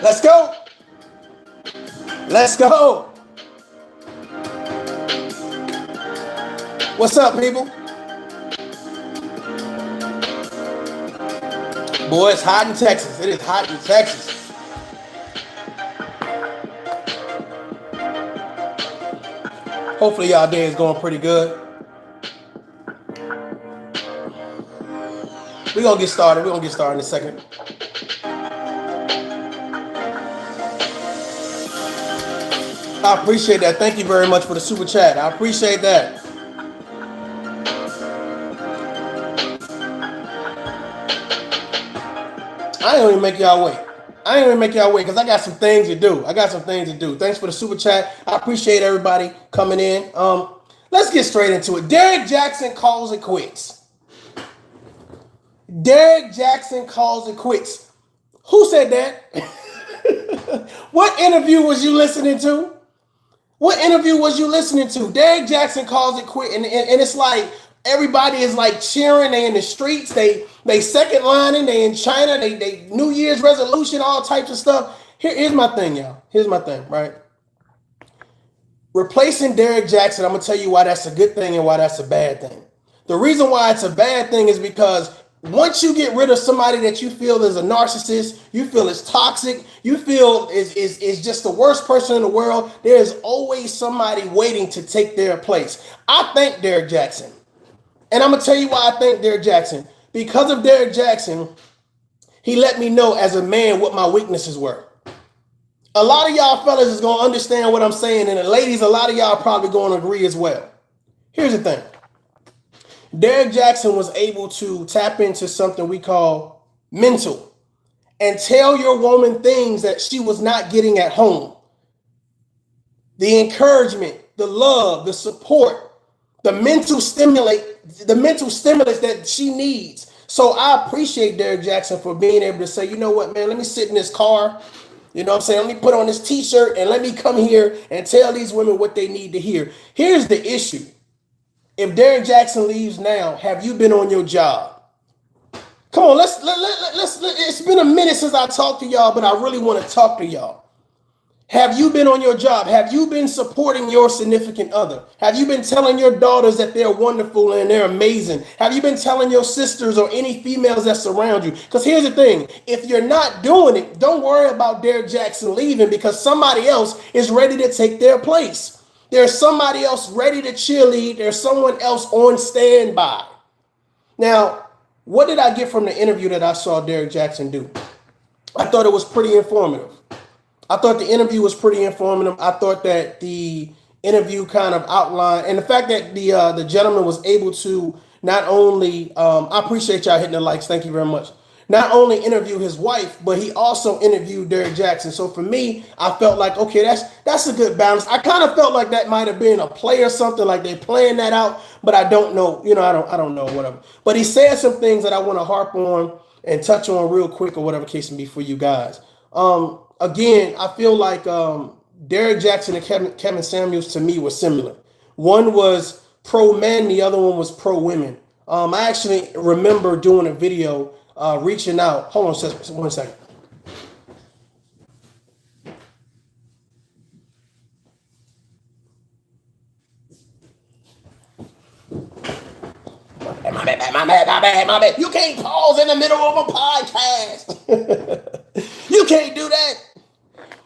Let's go. Let's go. What's up, people? Boy, it's hot in Texas. It is hot in Texas. Hopefully y'all day is going pretty good. We're going to get started. We're going to get started in a second. I appreciate that. Thank you very much for the super chat. I appreciate that. I ain't even make y'all wait. Because I got some things to do. Thanks for the super chat. I appreciate everybody coming in. Let's get straight into it. Derrick Jaxn calls it quits. Derrick Jaxn calls it quits. Who said that? What interview was you listening to? Derrick Jaxn calls it quit, and it's like everybody is like cheering. They in the streets. They second lining. They in China. They New Year's resolution, all types of stuff. Here's my thing, y'all. Right? Replacing Derrick Jaxn, I'm gonna tell you why that's a good thing and why that's a bad thing. The reason why it's a bad thing is because once you get rid of somebody that you feel is a narcissist, you feel is toxic, you feel is just the worst person in the world, there's always somebody waiting to take their place. I thank Derrick Jaxn. And I'm going to tell you why I thank Derrick Jaxn. Because of Derrick Jaxn, he let me know as a man what my weaknesses were. A lot of y'all fellas is going to understand what I'm saying, and the ladies, a lot of y'all probably going to agree as well. Here's the thing. Derrick Jaxn was able to tap into something we call mental and tell your woman things that she was not getting at home. The encouragement, the love, the support, the mental stimulus that she needs. So I appreciate Derrick Jaxn for being able to say, you know what, man, let me sit in this car. You know what I'm saying? Let me put on this t-shirt and let me come here and tell these women what they need to hear. Here's the issue. If Derrick Jaxn leaves now, have you been on your job? Come on, let's it's been a minute since I talked to y'all, but I really want to talk to y'all. Have you been on your job? Have you been supporting your significant other? Have you been telling your daughters that they're wonderful and they're amazing? Have you been telling your sisters or any females that surround you? Because here's the thing. If you're not doing it, don't worry about Derrick Jaxn leaving, because somebody else is ready to take their place. There's somebody else ready to cheerlead. There's someone else on standby. Now, what did I get from the interview that I saw Derrick Jaxn do? I thought it was pretty informative. I thought the interview was pretty informative. I thought that the interview kind of outlined, and the fact that the gentleman was able to not only, I appreciate y'all hitting the likes, thank you very much, not only interview his wife, but he also interviewed Derrick Jaxn. So for me, I felt like, okay, that's a good balance. I kind of felt like that might have been a play or something, like they playing that out, but I don't know, I don't know, whatever. But he said some things that I want to harp on and touch on real quick, or whatever case may be for you guys. Again, I feel like Derrick Jaxn and Kevin Samuels to me were similar. One was pro men, the other one was pro women. I actually remember doing a video reaching out. Hold on 1 second. My bad. You can't pause in the middle of a podcast. You can't do that.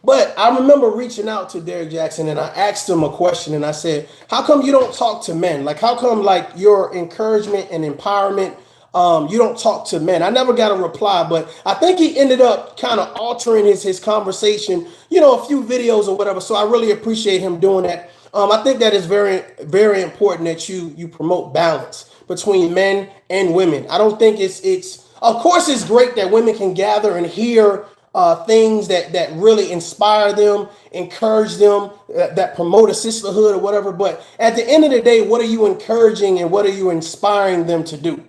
But I remember reaching out to Derrick Jaxn and I asked him a question and I said, how come you don't talk to men? Like, how come like your encouragement and empowerment, you don't talk to men? I never got a reply, but I think he ended up kind of altering his conversation, a few videos or whatever. So I really appreciate him doing that. I think that is very, very important that you promote balance between men and women. I don't think it's of course it's great that women can gather and hear things that really inspire them, encourage them, that promote a sisterhood or whatever. But at the end of the day, what are you encouraging and what are you inspiring them to do?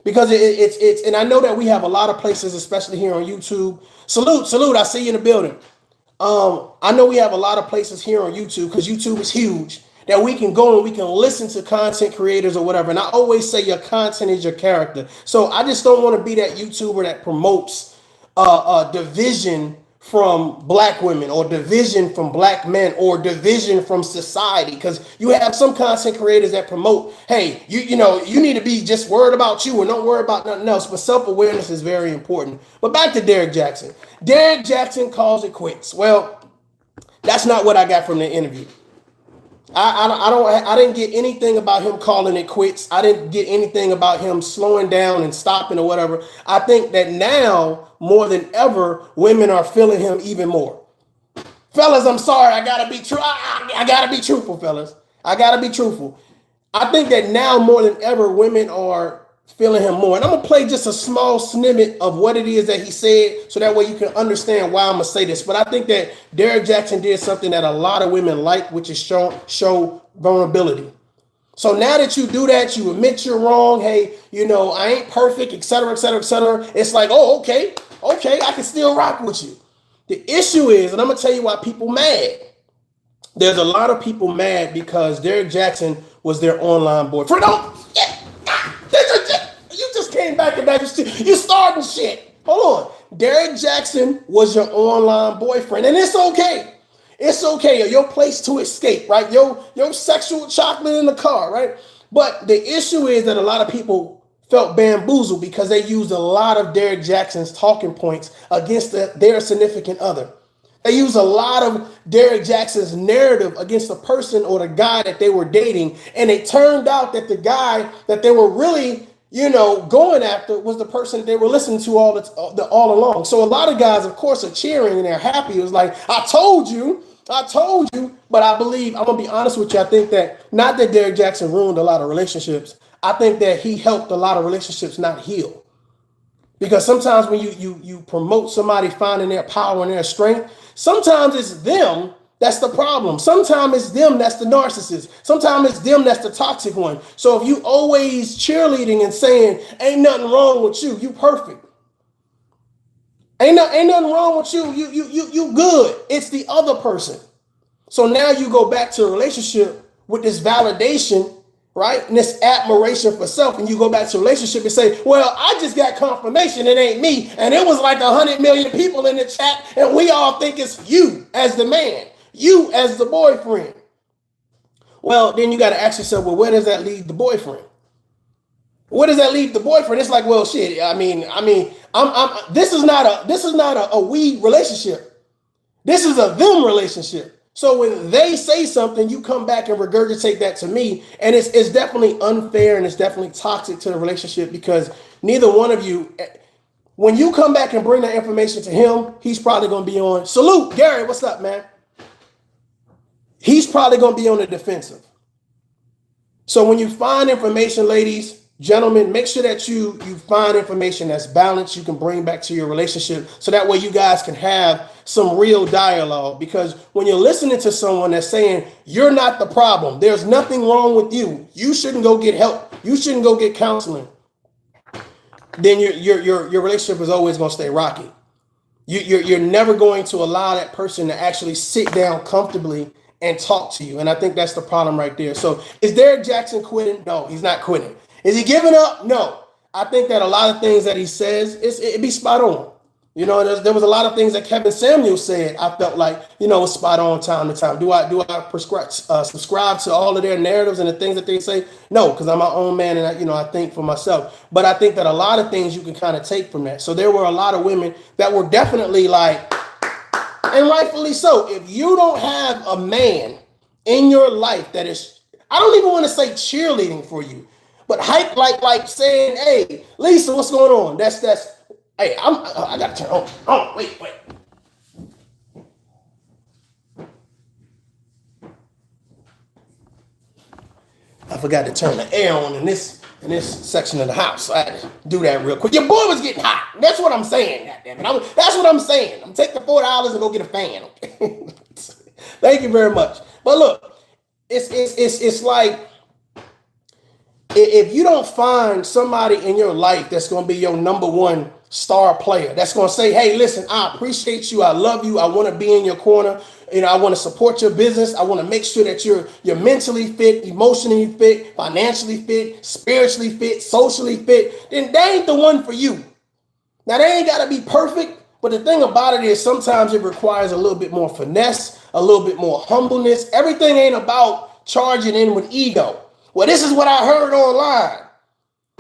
Because it's and I know that we have a lot of places, especially here on YouTube. Salute, I see you in the building. I know we have a lot of places here on YouTube because YouTube is huge that we can go and we can listen to content creators or whatever. And I always say your content is your character. So I just don't want to be that YouTuber that promotes division from black women or division from black men or division from society, because you have some content creators that promote, hey, you need to be just worried about you and don't worry about nothing else. But self-awareness is very important. But back to Derrick Jaxn. Derrick Jaxn calls it quits. Well, that's not what I got from the interview. I didn't get anything about him calling it quits. I didn't get anything about him slowing down and stopping or whatever. I think that now more than ever, women are feeling him even more. Fellas, I'm sorry. I gotta be true. I gotta be truthful, fellas. I gotta be truthful. I think that now more than ever, women are feeling him more. And I'm gonna play just a small snippet of what it is that he said, so that way you can understand why I'm gonna say this. But I think that Derrick Jaxn did something that a lot of women like, which is show vulnerability. So now that you do that, you admit you're wrong. Hey, I ain't perfect, etc., etc., etc. It's like, oh, okay, I can still rock with you. The issue is, and I'm gonna tell you why people mad. There's a lot of people mad because Derrick Jaxn was their online boyfriend. You just came back and you starting shit. Hold on. Derrick Jaxn was your online boyfriend, and it's okay. It's okay. Your place to escape, right? Your sexual chocolate in the car, right? But the issue is that a lot of people felt bamboozled because they used a lot of Derrick Jaxn's talking points against their significant other. They use a lot of Derrick Jaxn's narrative against the person or the guy that they were dating. And it turned out that the guy that they were really, going after was the person they were listening to all along. So a lot of guys, of course, are cheering and they're happy. It was like, I told you. But I believe, I'm going to be honest with you, I think that not that Derrick Jaxn ruined a lot of relationships. I think that he helped a lot of relationships not heal. Because sometimes when you promote somebody finding their power and their strength, sometimes it's them that's the problem. Sometimes it's them that's the narcissist. Sometimes it's them that's the toxic one. So if you always cheerleading and saying, ain't nothing wrong with you, you perfect. Ain't nothing wrong with you, you good. It's the other person. So now you go back to a relationship with this validation, right? And this admiration for self. And you go back to a relationship and say, well, I just got confirmation it ain't me. And it was like 100 million people in the chat. And we all think it's you as the man, you as the boyfriend. Well, then you got to ask yourself, well, where does that leave the boyfriend? Where does that leave the boyfriend? It's like, well, shit. This is not a we relationship. This is a them relationship. So when they say something, you come back and regurgitate that to me. And it's definitely unfair and it's definitely toxic to the relationship, because neither one of you, when you come back and bring that information to him, he's probably going to be on. Salute, Gary, what's up, man? He's probably going to be on the defensive. So when you find information, ladies, gentlemen, make sure that you find information that's balanced, you can bring back to your relationship, so that way you guys can have some real dialogue. Because when you're listening to someone that's saying you're not the problem, there's nothing wrong with you, you shouldn't go get help, you shouldn't go get counseling, then your relationship is always going to stay rocky. You're never going to allow that person to actually sit down comfortably and talk to you. And I think that's the problem right there. So is Derrick Jaxn quitting? No, he's not quitting. Is he giving up? No. I think that a lot of things that he says, it be spot on. There was a lot of things that Kevin Samuel said, I felt like, was spot on time to time. Do I subscribe to all of their narratives and the things that they say? No, because I'm my own man and I think for myself. But I think that a lot of things you can kind of take from that. So there were a lot of women that were definitely like, and rightfully so, if you don't have a man in your life that is, I don't even want to say cheerleading for you, but hype, like saying, hey, Lisa, what's going on? That's hey, I gotta turn on. Oh, wait. I forgot to turn the air on in this section of the house. So I had to do that real quick. Your boy was getting hot. That's what I'm saying. Goddammit. That's what I'm saying. I'm taking the $4 and go get a fan. Okay? Thank you very much. But look, it's like if you don't find somebody in your life that's going to be your number one star player, that's going to say, hey, listen, I appreciate you. I love you. I want to be in your corner. You know, I want to support your business. I want to make sure that you're mentally fit, emotionally fit, financially fit, spiritually fit, socially fit. Then they ain't the one for you. Now, they ain't got to be perfect. But the thing about it is sometimes it requires a little bit more finesse, a little bit more humbleness. Everything ain't about charging in with ego. Well, this is what I heard online,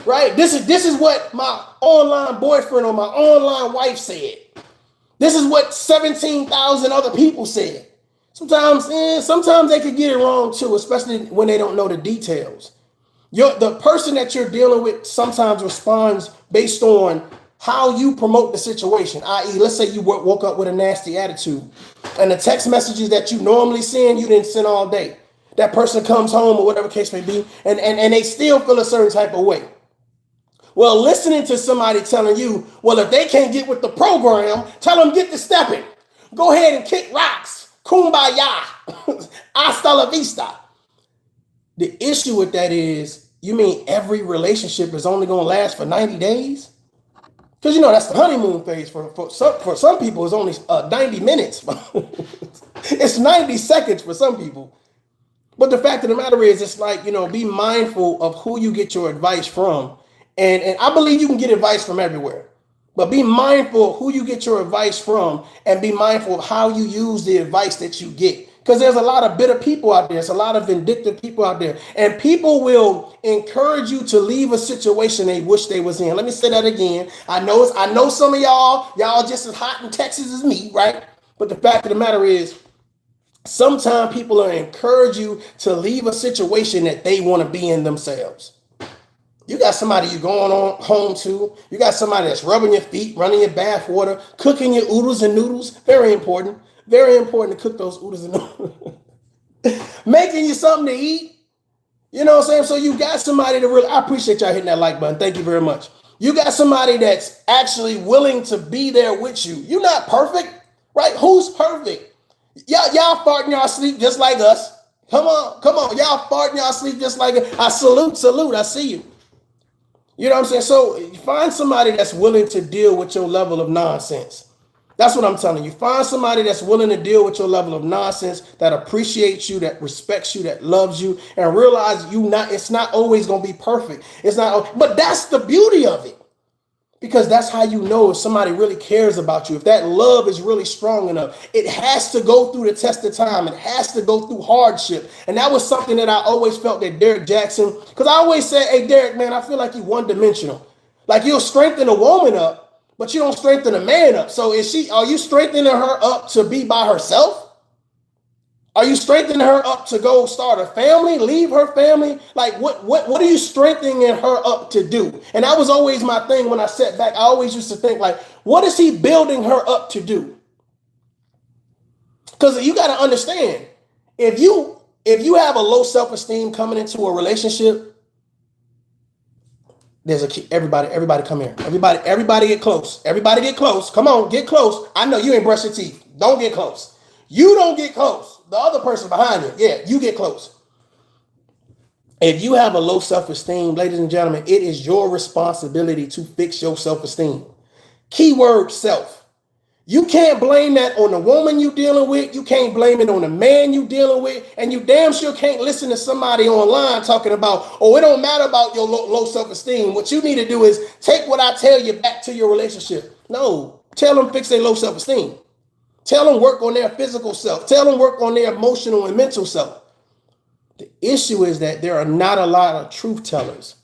right? This is what my online boyfriend or my online wife said. This is what 17,000 other people said. Sometimes they could get it wrong too, especially when they don't know the details. The person that you're dealing with sometimes responds based on how you promote the situation, i.e., let's say you woke up with a nasty attitude and the text messages that you normally send, you didn't send all day. That person comes home or whatever case may be, and they still feel a certain type of way. Well, listening to somebody telling you, well, if they can't get with the program, tell them get to stepping. Go ahead and kick rocks. Kumbaya. Hasta la vista. The issue with that is, you mean every relationship is only going to last for 90 days? Because, you know, that's the honeymoon phase. For some people, it's only 90 minutes. It's 90 seconds for some people. But the fact of the matter is, it's like, you know, be mindful of who you get your advice from. And I believe you can get advice from everywhere. But be mindful of who you get your advice from and be mindful of how you use the advice that you get. Because there's a lot of bitter people out there. There's a lot of vindictive people out there. And people will encourage you to leave a situation they wish they was in. Let me say that again. I know some of y'all just as hot in Texas as me, right? But the fact of the matter is, sometimes people will encourage you to leave a situation that they want to be in themselves. You got somebody you're going on home to. You got somebody that's rubbing your feet, running your bath water, cooking your oodles and noodles. Very important. Very important to cook those oodles and noodles. Making you something to eat. You know what I'm saying? So you got somebody to really, I appreciate y'all hitting that like button. Thank you very much. You got somebody that's actually willing to be there with you. You're not perfect, right? Who's perfect? Y'all fart in y'all sleep just like us. Come on. Y'all fart in y'all sleep just like us. I salute. I see you. You know what I'm saying? So find somebody that's willing to deal with your level of nonsense. That's what I'm telling you. Find somebody that's willing to deal with your level of nonsense, that appreciates you, that respects you, that loves you, and realize it's not always going to be perfect. But that's the beauty of it. Because that's how you know if somebody really cares about you. If that love is really strong enough, it has to go through the test of time. It has to go through hardship. And that was something that I always felt that Derrick Jaxn, because I always said, hey, Derrick, man, I feel like you're one-dimensional. Like you'll strengthen a woman up, but you don't strengthen a man up. So are you strengthening her up to be by herself? Are you strengthening her up to go start a family, leave her family? Like what are you strengthening her up to do? And that was always my thing when I sat back. I always used to think like, what is he building her up to do? Because you got to understand, if you have a low self-esteem coming into a relationship, there's a key. Everybody come here. Everybody get close. Everybody get close. Come on, get close. I know you ain't brush your teeth. Don't get close. You don't get close. The other person behind you, yeah, you get close. If you have a low self-esteem, ladies and gentlemen, it is your responsibility to fix your self-esteem. Keyword self. You can't blame that on the woman you dealing with. You can't blame it on the man you dealing with. And you damn sure can't listen to somebody online talking about, oh, it don't matter about your low self-esteem. What you need to do is take what I tell you back to your relationship. No, tell them fix their low self-esteem. Tell them work on their physical self. Tell them work on their emotional and mental self. The issue is that there are not a lot of truth tellers.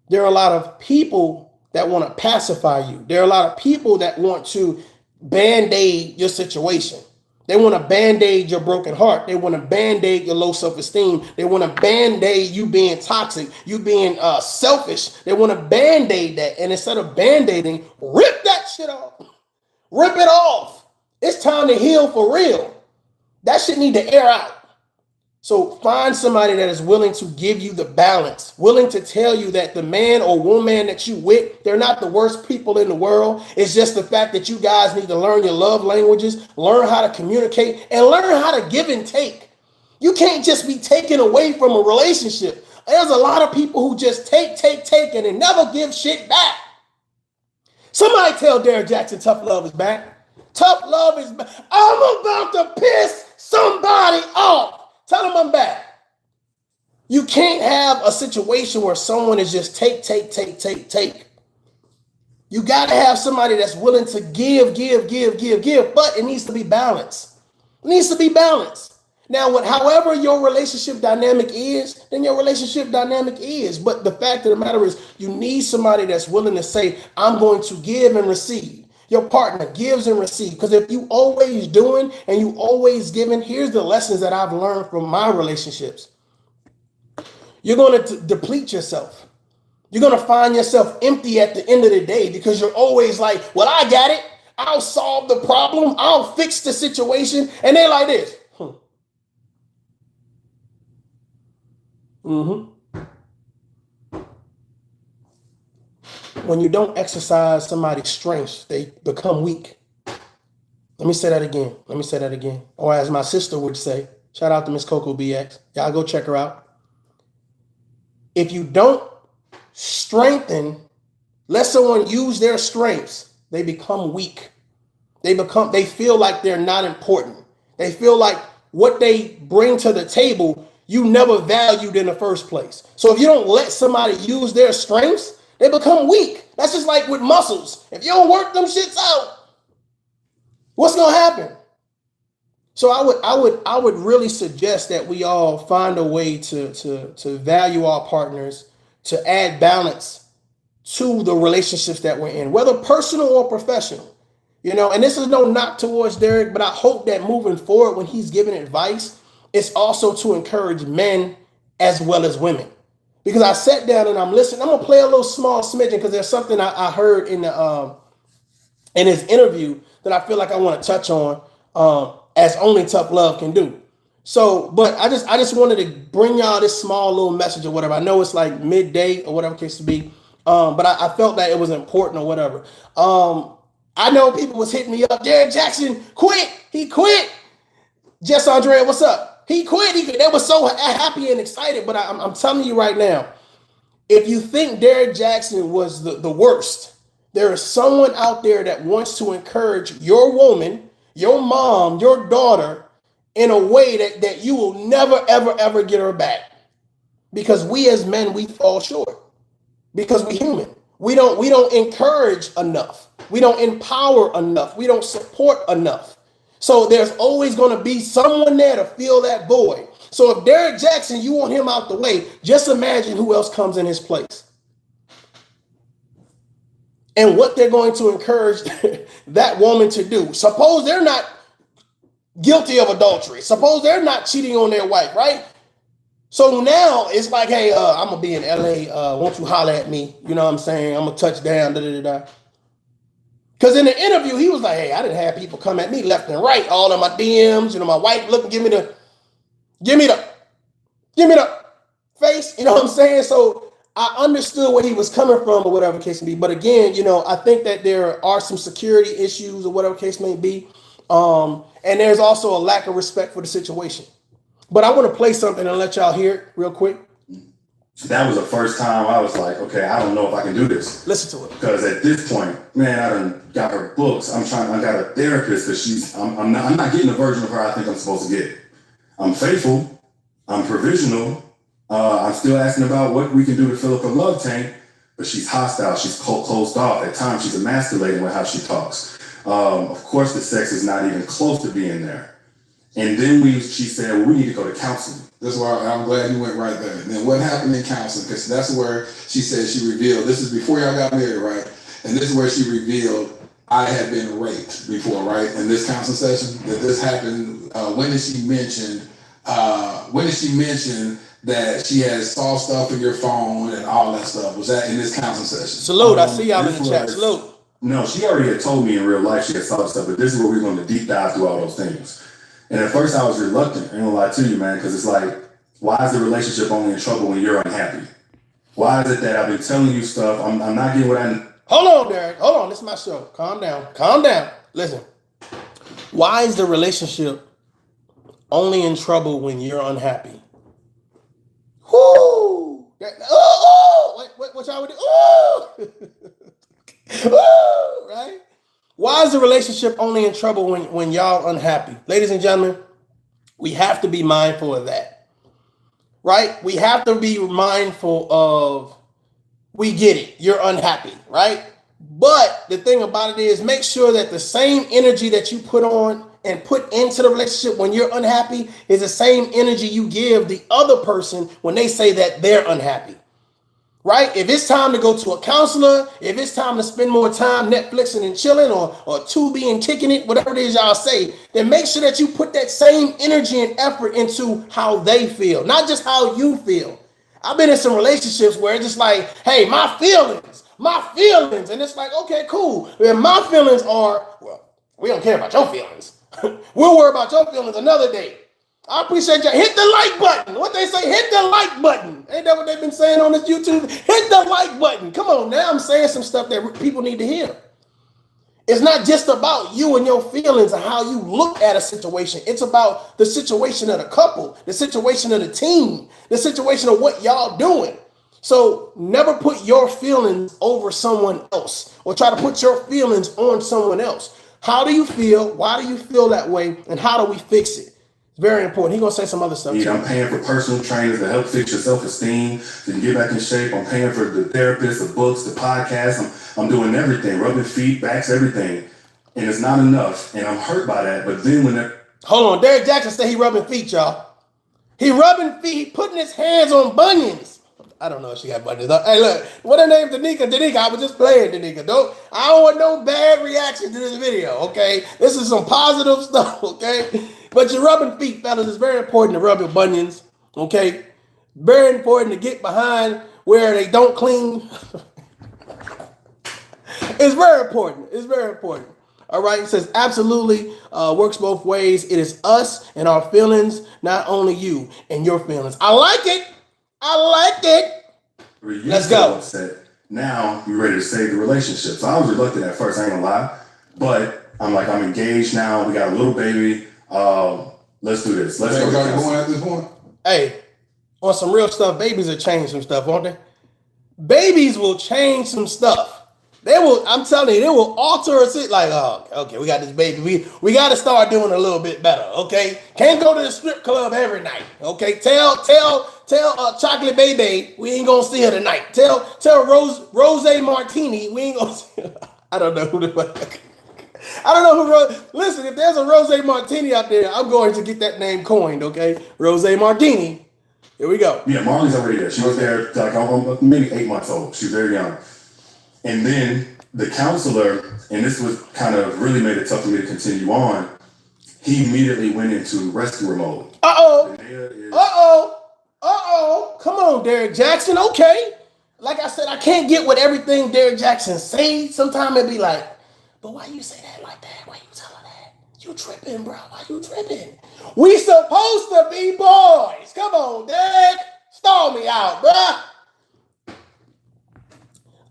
There are a lot of people that want to pacify you. There are a lot of people that want to band-aid your situation. They want to band-aid your broken heart. They want to band-aid your low self-esteem. They want to band-aid you being toxic, you being selfish. They want to band-aid that. And instead of band-aiding, rip that shit off. Rip it off. It's time to heal for real. That shit need to air out. So find somebody that is willing to give you the balance, willing to tell you that the man or woman that you with, they're not the worst people in the world. It's just the fact that you guys need to learn your love languages, learn how to communicate, and learn how to give and take. You can't just be taken away from a relationship. There's a lot of people who just take, and they never give shit back. Somebody tell Derrick Jaxn ToughLove is back. ToughLove is back. I'm about to piss somebody off. Tell them I'm back. You can't have a situation where someone is just take. You got to have somebody that's willing to give, but it needs to be balanced. It needs to be balanced. Now, however your relationship dynamic is, then your relationship dynamic is. But the fact of the matter is, you need somebody that's willing to say, I'm going to give and receive. Your partner gives and receives. Because if you always doing and you always giving, here's the lessons that I've learned from my relationships. You're going to deplete yourself. You're going to find yourself empty at the end of the day because you're always like, well, I got it. I'll solve the problem. I'll fix the situation. And they're like this. When you don't exercise somebody's strengths, they become weak. Let me say that again. Or as my sister would say, shout out to Miss Coco BX. Y'all go check her out. If you don't let someone use their strengths, they become weak. They feel like they're not important. They feel like what they bring to the table, you never valued in the first place. So if you don't let somebody use their strengths, they become weak. That's just like with muscles. If you don't work them shits out, what's gonna happen? So I would really suggest that we all find a way to value our partners, to add balance to the relationships that we're in, whether personal or professional. And this is no knock towards Derrick, but I hope that moving forward, when he's giving advice, it's also to encourage men as well as women. Because I sat down and I'm listening. I'm gonna play a little small smidgen because there's something I heard in his interview that I feel like I want to touch on, as only ToughLove can do. So, but I just wanted to bring y'all this small little message or whatever. I know it's like midday or whatever case to be, but I felt that it was important or whatever. I know people was hitting me up. Derrick Jaxn quit. He quit. Jess Andrea, what's up? He quit. They were so happy and excited. But I'm telling you right now, if you think Derrick Jaxn was the worst, there is someone out there that wants to encourage your woman, your mom, your daughter in a way that you will never, ever get her back. Because we as men, we fall short. Because we're human. We don't encourage enough. We don't empower enough. We don't support enough. So there's always going to be someone there to fill that void. So if Derrick Jaxn, you want him out the way, just imagine who else comes in his place. And what they're going to encourage that woman to do. Suppose they're not guilty of adultery. Suppose they're not cheating on their wife, right? So now it's like, hey, I'm going to be in LA. Won't you holler at me? You know what I'm saying? I'm going to touch down, Because in the interview, he was like, hey, I didn't have people come at me left and right, all of my DMs, my wife looking, give me the face, you know what I'm saying? So I understood where he was coming from or whatever case may be. But again, I think that there are some security issues or whatever case may be. And there's also a lack of respect for the situation. But I want to play something and let y'all hear it real quick. That was the first time I was like, okay, I don't know if I can do this. Listen to it. Because at this point, man, I done got her books. I got a therapist because I'm not getting the version of her I think I'm supposed to get. I'm faithful. I'm provisional. I'm still asking about what we can do to fill up a love tank, but she's hostile. She's closed off. At times, she's emasculating with how she talks. Of course, the sex is not even close to being there. And then she said, well, we need to go to counseling. That's why I'm glad you went right there. And then what happened in counseling? Because that's where she said she revealed, this is before y'all got married, right? And this is where she revealed I had been raped before, right? In this counseling session, that this happened. When did she mention that she had saw stuff in your phone and all that stuff? Was that in this counseling session? Salute, I see y'all in the chat. Salute. No, she already had told me in real life she had saw stuff, but this is where we're going to deep dive through all those things. And at first I was reluctant, I ain't gonna lie to you, man, because it's like, why is the relationship only in trouble when you're unhappy? Why is it that I've been telling you stuff, I'm not getting what I... Hold on, Derrick. Hold on. This is my show. Calm down. Calm down. Listen. Why is the relationship only in trouble when you're unhappy? Whoo! What y'all would do? Ooh! Right? Why is the relationship only in trouble when y'all unhappy? Ladies and gentlemen, we have to be mindful of that. Right? We have to be mindful of, we get it, you're unhappy, right? But the thing about it is, make sure that the same energy that you put on and put into the relationship when you're unhappy is the same energy you give the other person when they say that they're unhappy. Right? If it's time to go to a counselor, if it's time to spend more time Netflixing and chilling or Tubi and kicking it, whatever it is y'all say, then make sure that you put that same energy and effort into how they feel, not just how you feel. I've been in some relationships where it's just like, hey, my feelings. And it's like, okay, cool. And my feelings are, well, we don't care about your feelings. We'll worry about your feelings another day. I appreciate you. Hit the like button. What they say, hit the like button. Ain't that what they've been saying on this YouTube? Hit the like button. Come on, now I'm saying some stuff that people need to hear. It's not just about you and your feelings and how you look at a situation. It's about the situation of the couple, the situation of the team, the situation of what y'all doing. So never put your feelings over someone else or try to put your feelings on someone else. How do you feel? Why do you feel that way? And how do we fix it? It's very important. He's going to say some other stuff too. I'm paying for personal trainers to help fix your self-esteem, to get back in shape. I'm paying for the therapists, the books, the podcasts. I'm doing everything, rubbing feet, backs, everything. And it's not enough. And I'm hurt by that. But then when that... Hold on. Derrick Jaxn said he rubbing feet, y'all. He rubbing feet. He putting his hands on bunions. I don't know if she got bunions. Hey, look. What her name? Danica. I was just playing, Danica. I don't want no bad reaction to this video, okay? This is some positive stuff, okay? But you're rubbing feet, fellas. It's very important to rub your bunions, okay? Very important to get behind where they don't clean. It's very important. It's very important. All right. It says absolutely works both ways. It is us and our feelings, not only you and your feelings. I like it. Let's go. Upset. Now you're ready to save the relationship. So I was reluctant at first, I ain't gonna lie. But I'm like, I'm engaged now. We got a little baby. Let's do this. Let's go. Going at this point. Hey, on some real stuff, babies will change some stuff, won't they? Babies will change some stuff. They will, I'm telling you, they will alter us. Like, oh, okay, we got this baby. We got to start doing a little bit better, okay? Can't go to the strip club every night, okay? Tell Chocolate Baby we ain't gonna see her tonight. Tell Rose Martini we ain't gonna see her. I don't know who the fuck. I don't know who listen, if there's a Rose Martini out there, I'm going to get that name coined, okay? Rose Martini. Here we go. Yeah, Marley's already there. She was there like maybe 8 months old. She was very young. And then the counselor, and this was kind of really made it tough for me to continue on, he immediately went into rescuer mode. Come on, Derrick Jaxn. Okay. Like I said, I can't get with everything Derrick Jaxn says. Sometimes it be like, but why you say that like that? Why you tell her that? You tripping, bro. Why you tripping? We supposed to be boys. Come on, Derrick. Stall me out, bruh.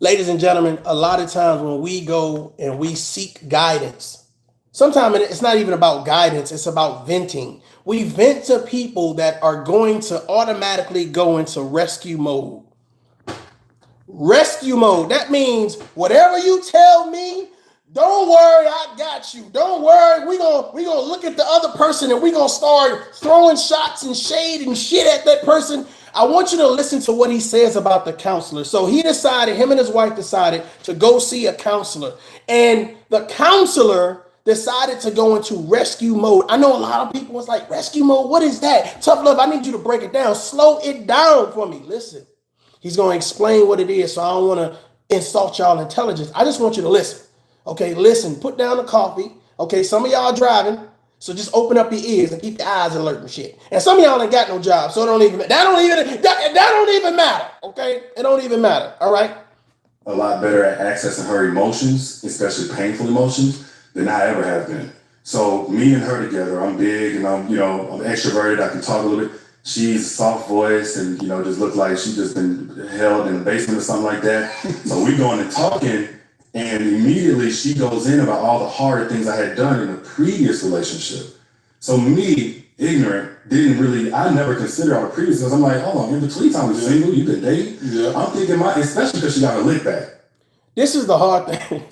Ladies and gentlemen, a lot of times when we go and we seek guidance, sometimes it's not even about guidance, it's about venting. We vent to people that are going to automatically go into rescue mode. Rescue mode, that means whatever you tell me, don't worry, I got you. Don't worry, we gonna look at the other person and we gonna start throwing shots and shade and shit at that person. I want you to listen to what he says about the counselor. So him and his wife decided to go see a counselor. And the counselor decided to go into rescue mode. I know a lot of people was like, rescue mode, what is that? ToughLove, I need you to break it down. Slow it down for me. Listen, he's going to explain what it is. So I don't want to insult y'all intelligence. I just want you to listen. Okay, listen, put down the coffee. Okay, some of y'all driving. So just open up your ears and keep your eyes alert and shit. And some of y'all ain't got no job, so that don't even matter. Okay, it don't even matter. All right. A lot better at accessing her emotions, especially painful emotions, than I ever have been. So me and her together, I'm big and I'm extroverted. I can talk a little bit. She's soft voice and, just look like she just been held in the basement or something like that. So we going and talking, and immediately she goes in about all the hard things I had done in a previous relationship. So me, ignorant, I never considered all the previous because I'm like, hold on, in between time we single, you been dating. Yeah. I'm thinking especially because she got a lick back. This is the hard thing.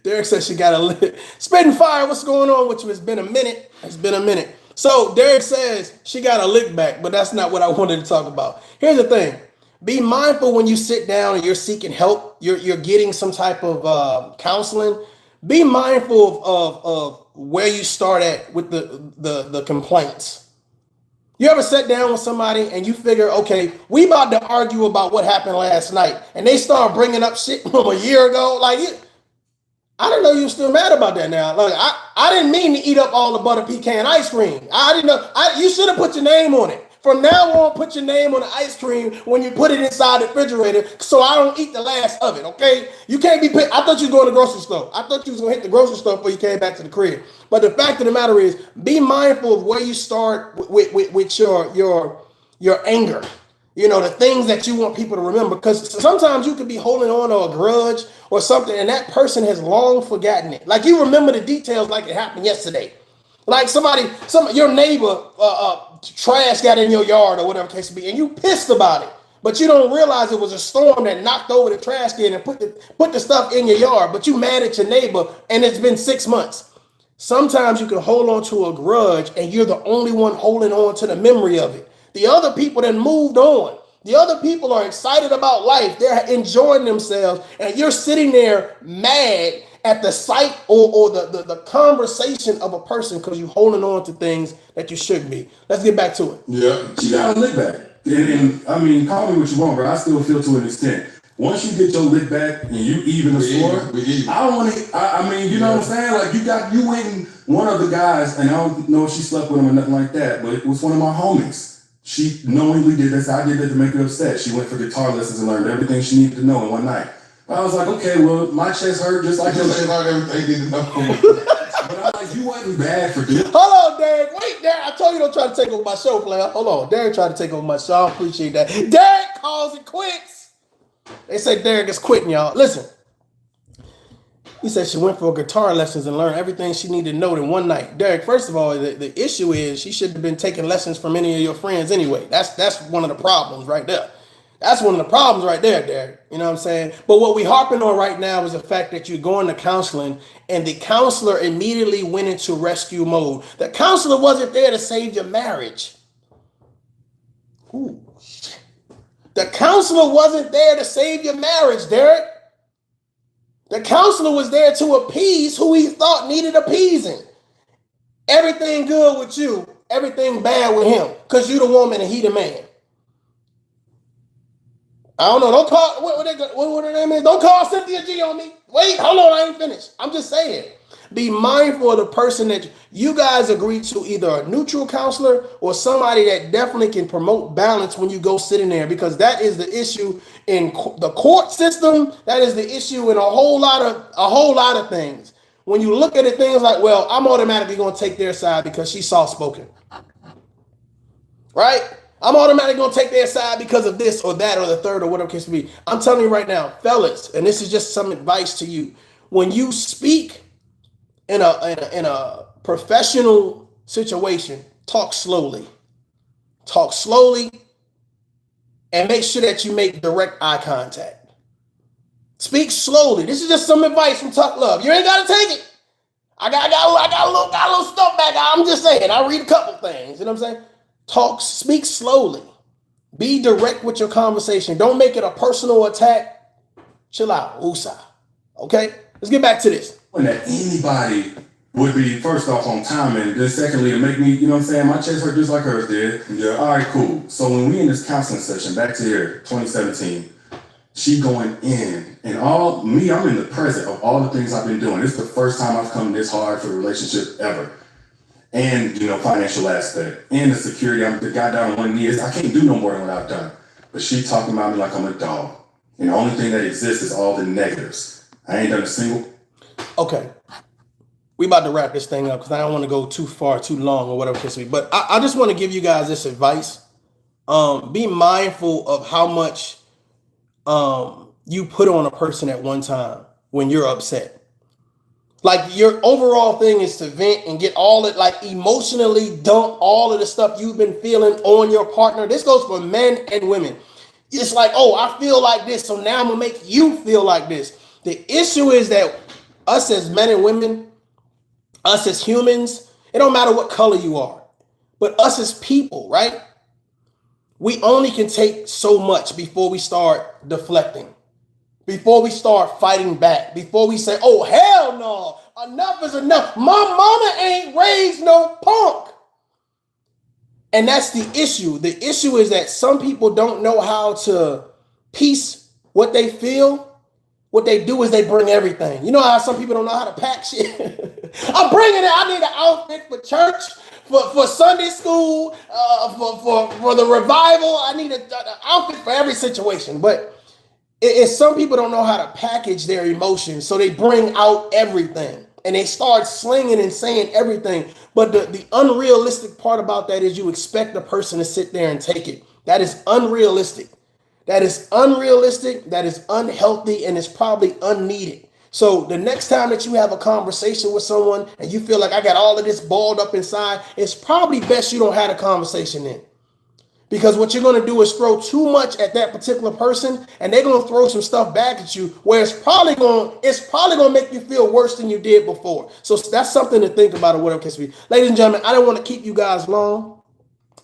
Derrick says she got a lick. Spitting fire, what's going on with you? It's been a minute. So Derrick says she got a lick back, but that's not what I wanted to talk about. Here's the thing. Be mindful when you sit down and you're seeking help, you're getting some type of counseling. Be mindful of where you start at with the complaints. You ever sat down with somebody and you figure, okay, we about to argue about what happened last night, and they start bringing up shit from a year ago? Like, I didn't know you were still mad about that now. Like, I didn't mean to eat up all the butter pecan ice cream. I didn't know. You should have put your name on it. From now on, put your name on the ice cream when you put it inside the refrigerator so I don't eat the last of it, okay? You can't be I thought you was going to the grocery store. I thought you was going to hit the grocery store before you came back to the crib. But the fact of the matter is, be mindful of where you start with your anger. The things that you want people to remember. Because sometimes you could be holding on to a grudge or something, and that person has long forgotten it. Like, you remember the details like it happened yesterday. Like your neighbor, trash got in your yard or whatever the case may be, and you pissed about it, but you don't realize it was a storm that knocked over the trash can and put the stuff in your yard, but you mad at your neighbor and it's been 6 months. Sometimes you can hold on to a grudge and you're the only one holding on to the memory of it. The other people that moved on. The other people are excited about life. They're enjoying themselves, and you're sitting there mad at the sight or the conversation of a person because you're holding on to things that you shouldn't be. Let's get back to it. Yeah, she got a lick back. And I mean, call me what you want, but I still feel to an extent. Once you get your lick back and you even the score, I don't want to. I mean, you know what I'm saying? Like you went and one of the guys, and I don't know if she slept with him or nothing like that, but it was one of my homies. She knowingly did this. I did that to make her upset. She went for guitar lessons and learned everything she needed to know in one night. I was like, okay, well, my chest hurt just like your chest hurt. Everything you need to know. But I was like, you wasn't bad for this. Hold on, Derrick. Wait, Derrick. I told you don't try to take over my show, player. Hold on. Derrick tried to take over my show. I appreciate that. Derrick calls it quits. They say Derrick is quitting, y'all. Listen. He said she went for guitar lessons and learned everything she needed to know in one night. Derrick, first of all, the issue is she should have been taking lessons from any of your friends anyway. That's one of the problems right there. That's one of the problems right there, Derrick. You know what I'm saying? But what we harping on right now is the fact that you're going to counseling and the counselor immediately went into rescue mode. The counselor wasn't there to save your marriage. Ooh, shit. The counselor wasn't there to save your marriage, Derrick. The counselor was there to appease who he thought needed appeasing. Everything good with you, everything bad with him, because you the woman and he the man. I don't know. Don't call what her name is. Don't call Cynthia G on me. Wait, hold on. I ain't finished. I'm just saying. Be mindful of the person that you guys agree to, either a neutral counselor or somebody that definitely can promote balance when you go sit in there, because that is the issue in the court system. That is the issue in a whole lot of things. When you look at it, things like, well, I'm automatically going to take their side because she's soft-spoken. Right? I'm automatically going to take their side because of this or that or the third or whatever case may be. I'm telling you right now, fellas, and this is just some advice to you. When you speak in a professional situation, talk slowly. Talk slowly and make sure that you make direct eye contact. Speak slowly. This is just some advice from ToughLove. You ain't got to take it. I got a little stuff back. I'm just saying. I read a couple things. You know what I'm saying? Speak slowly. Be direct with your conversation. Don't make it a personal attack. Chill out. Woosah. Okay? Let's get back to this. That anybody would be, first off, on time, and then secondly, to make me, you know what I'm saying, my chest hurt just like hers did. Yeah. All right, cool. So when we in this counseling session, back to here, 2017, she going in, and I'm in the present of all the things I've been doing. This is the first time I've come this hard for a relationship ever. And, financial aspect, and the security. I'm the guy down on one knee. I can't do no more than what I've done. But she talking about me like I'm a dog. And the only thing that exists is all the negatives. I ain't done a single. Okay. we about to wrap this thing up because I don't want to go too far, too long, or whatever it be. But I just want to give you guys this advice. Be mindful of how much you put on a person at one time when you're upset. Like your overall thing is to vent and get all it, like emotionally dump all of the stuff you've been feeling on your partner. This goes for men and women. It's like, oh, I feel like this, so now I'm gonna make you feel like this. The issue is that us as men and women, us as humans, it don't matter what color you are, but us as people, right? We only can take so much before we start deflecting. Before we start fighting back, before we say, oh, hell no, enough is enough. My mama ain't raised no punk. And that's the issue. The issue is that some people don't know how to piece what they feel. What they do is they bring everything. You know how some people don't know how to pack shit? I'm bringing it. I need an outfit for church, for Sunday school, for the revival. I need an outfit for every situation. But some people don't know how to package their emotions, so they bring out everything and they start slinging and saying everything. But the unrealistic part about that is you expect the person to sit there and take it. That is unrealistic. That is unrealistic. That is unhealthy, and it's probably unneeded. So the next time that you have a conversation with someone and you feel like I got all of this balled up inside, it's probably best you don't have a conversation then. Because what you're going to do is throw too much at that particular person, and they're going to throw some stuff back at you where it's probably going to make you feel worse than you did before. So that's something to think about or whatever case be. Ladies and gentlemen, I don't want to keep you guys long.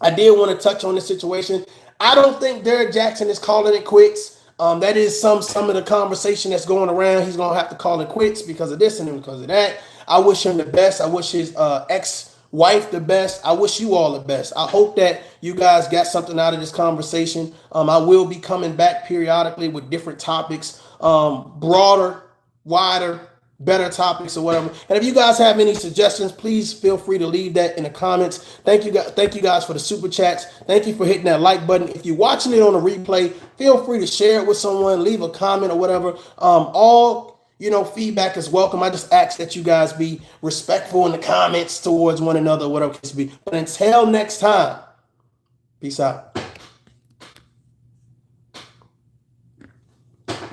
I did want to touch on this situation. I don't think Derrick Jaxn is calling it quits. That is some of the conversation that's going around. He's going to have to call it quits because of this and because of that. I wish him the best. I wish his ex-wife the best. I wish you all the best. I hope that you guys got something out of this conversation. I will be coming back periodically with different topics, broader, wider, better topics or whatever. And if you guys have any suggestions, please feel free to leave that in the comments. Thank you guys for the super chats. Thank you for hitting that like button. If you're watching it on a replay, feel free to share it with someone, leave a comment or whatever. All feedback is welcome. I just ask that you guys be respectful in the comments towards one another, whatever it be. But until next time, peace out.